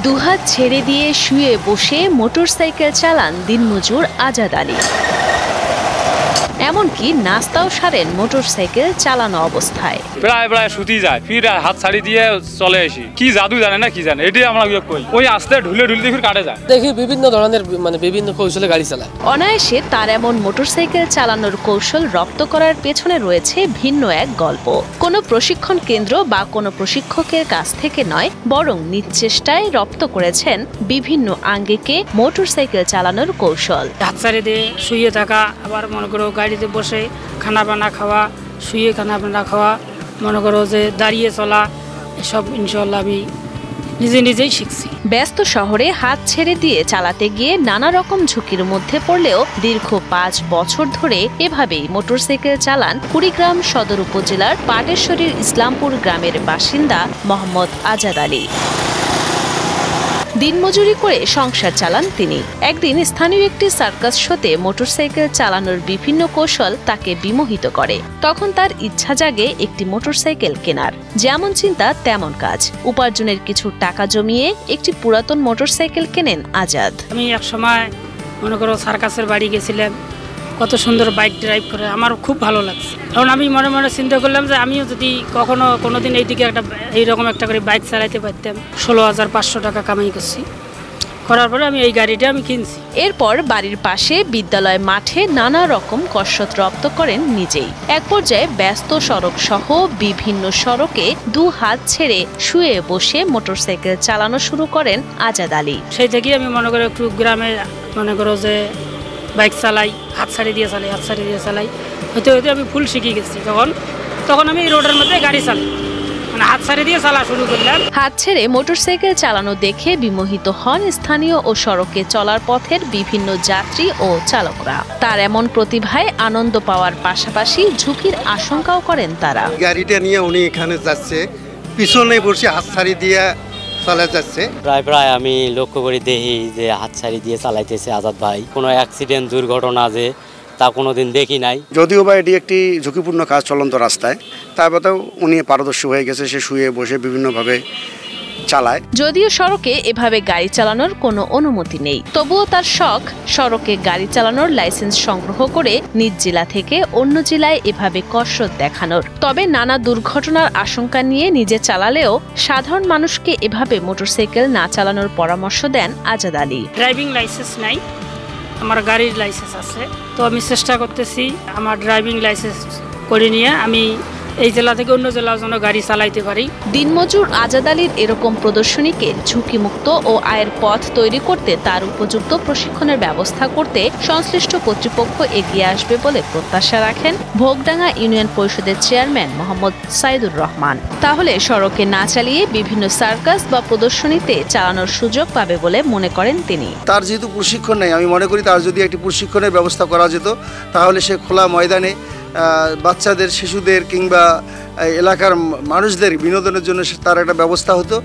দুহাত ছেড়ে দিয়ে শুয়ে বসে মোটরসাইকেল চালান দিনমজুর আজাদ আলী। এমনকি নাস্তাও সারেন মোটরসাইকেল চালানো অবস্থায়। প্রায় প্রায় শুতি যায়, ফির হাত ছাড়ি দিয়ে চলে আসি। কি জাদু জানে না কি জানে, এটাই আমরা কই ওই আস্তে ঢুলে ঢুলে ফির কাটে যায়। দেখি বিভিন্ন ধরনের বিভিন্ন কৌশলে গাড়ি চালায়। অনায়াসে তার এমন মোটরসাইকেল চালানোর কৌশল রপ্ত করার পেছনে রয়েছে ভিন্ন এক গল্প। কোনো প্রশিক্ষণ কেন্দ্র বা কোনো প্রশিক্ষকের কাছ থেকে নয়, বরং নিজ চেষ্টায় রপ্ত করেছেন বিভিন্ন আঙ্গিকে মোটরসাইকেল চালানোর কৌশল। হাত ছাড়ি দিয়ে শুয়ে থাকা, আবার মনে করো গাড়িতে বসে খানা বানা খাওয়া, শুয়ে খানা বানা খাওয়া, মনে করো যে দাঁড়িয়ে চলা, এসব ইনশাল্লাহ আমি নিজেই শিখছি। ব্যস্ত শহরে হাত ছেড়ে দিয়ে চালাতে গিয়ে নানা রকম ঝুঁকির মধ্যে পড়লেও দীর্ঘ 5 বছর ধরে এভাবেই মোটরসাইকেল চালান কুড়িগ্রাম সদর উপজেলার পাটেশ্বরীর ইসলামপুর গ্রামের বাসিন্দা মোহাম্মদ আজাদ আলী। দিনমজুরি করে সংসার চালান তিনি। একদিন স্থানীয় একটি সার্কাস শোতে মোটরসাইকেল চালানোর বিভিন্ন কৌশল তাকে বিমোহিত করে। তখন তার ইচ্ছা জাগে একটি মোটরসাইকেল কেনার। যেমন চিন্তা তেমন কাজ। উপার্জনের কিছু টাকা জমিয়ে একটি পুরাতন মোটরসাইকেল কেনেন আজাদ। আমি এক সময় মনে করো সার্কাসের বাড়ি গেছিলাম, কত সুন্দর বাইক ড্রাইভ করে, আমার খুব ভালো লাগছে। কারণ আমি মনে মনে চিন্তা করলাম যে আমিও যদি কোনোদিন এইদিকে এইরকম একটা করে বাইক চালাইতে পারতাম। 16,500 টাকা কামাই করছি, করার পরে আমি এই গাড়িটা আমি কিনছি। এরপর বাড়ির পাশে বিদ্যালয় মাঠে নানা রকম কসরত রপ্ত করেন নিজেই। এক পর্যায়ে ব্যস্ত সড়ক সহ বিভিন্ন সড়কে 2 হাত ছেড়ে শুয়ে বসে মোটরসাইকেল চালানো শুরু করেন আজাদ আলী। সেই থেকেই আমি মনে করো একটু গ্রামে মনে করো যে বাইক চালাই, হাত ছাড়ি দিয়ে চালাই। হতে হতে আমি ফুল শিখে গেছি। তখন আমি রোডের মধ্যে গাড়ি চালাই, মানে হাত ছাড়ি দিয়ে চালা শুরু করলাম। হাত ছেড়ে মোটরসাইকেল চালানো দেখে বিমোহিত হন স্থানীয় ও সড়কে চলার পথের বিভিন্ন যাত্রী ও চালকরা। তার এমন প্রতিভায় আনন্দ পাওয়ার পাশাপাশি ঝুঁকির আশঙ্কাও করেন তারা। গাড়িটা নিয়ে উনি এখানে যাচ্ছে, পিছনে বসে হাত ছাড়ি দিয়ে যাচ্ছে। প্রায় আমি লক্ষ্য করি দেখি যে হাত ছাড়ি দিয়ে চালাইতেছে আজাদ ভাই। কোনো অ্যাক্সিডেন্ট দুর্ঘটনা যে তা কোনোদিন দেখি নাই। যদিও বা এটি একটি ঝুঁকিপূর্ণ কাজ চলন্ত রাস্তায়, তারপরেও উনি পারদর্শী হয়ে গেছে। সে শুয়ে বসে বিভিন্নভাবে চালায়। যদিও সড়কে এভাবে গাড়ি চালানোর কোনো অনুমতি নেই, তবুও তার শখ সড়কে গাড়ি চালানোর লাইসেন্স সংগ্রহ করে নিজ জেলা থেকে অন্য জেলায় এভাবে কসরত দেখানোর। তবে নানা দুর্ঘটনার আশঙ্কা নিয়ে নিজে চালালেও সাধারণ মানুষকে এভাবে মোটরসাইকেল না চালানোর পরামর্শ দেন আজাদ আলী। ড্রাইভিং লাইসেন্স নাই, আমার গাড়ির লাইসেন্স আছে। তো আমি চেষ্টা করতেছি আমার ড্রাইভিং লাইসেন্স করে নিয়ে আমি এই জেলা থেকে অন্য জেলার জন্য গাড়ি চালাইতে পারি। দিনমজুর আজাদ আলীর এরকম প্রদর্শনীকে ঝুঁকিমুক্ত ও আয়ের পথ তৈরি করতে তার উপযুক্ত প্রশিক্ষণের ব্যবস্থা করতে সংশ্লিষ্ট কর্তৃপক্ষ এগিয়ে আসবে বলে প্রত্যাশা রাখেন ভোগডাঙ্গা ইউনিয়ন পরিষদের চেয়ারম্যান মোহাম্মদ সাইদুর রহমান। তাহলে সড়কে না চালিয়ে বিভিন্ন সার্কাস বা প্রদর্শনীতে চালানোর সুযোগ পাবে বলে মনে করেন তিনি। তার যেহেতু প্রশিক্ষণ নেই, আমি মনে করি তার যদি একটি প্রশিক্ষণের ব্যবস্থা করা যেত, তাহলে সে খোলা ময়দানে বাচ্চাদের, শিশুদের কিংবা এলাকার মানুষদের বিনোদনের জন্য তার একটা ব্যবস্থা হতো।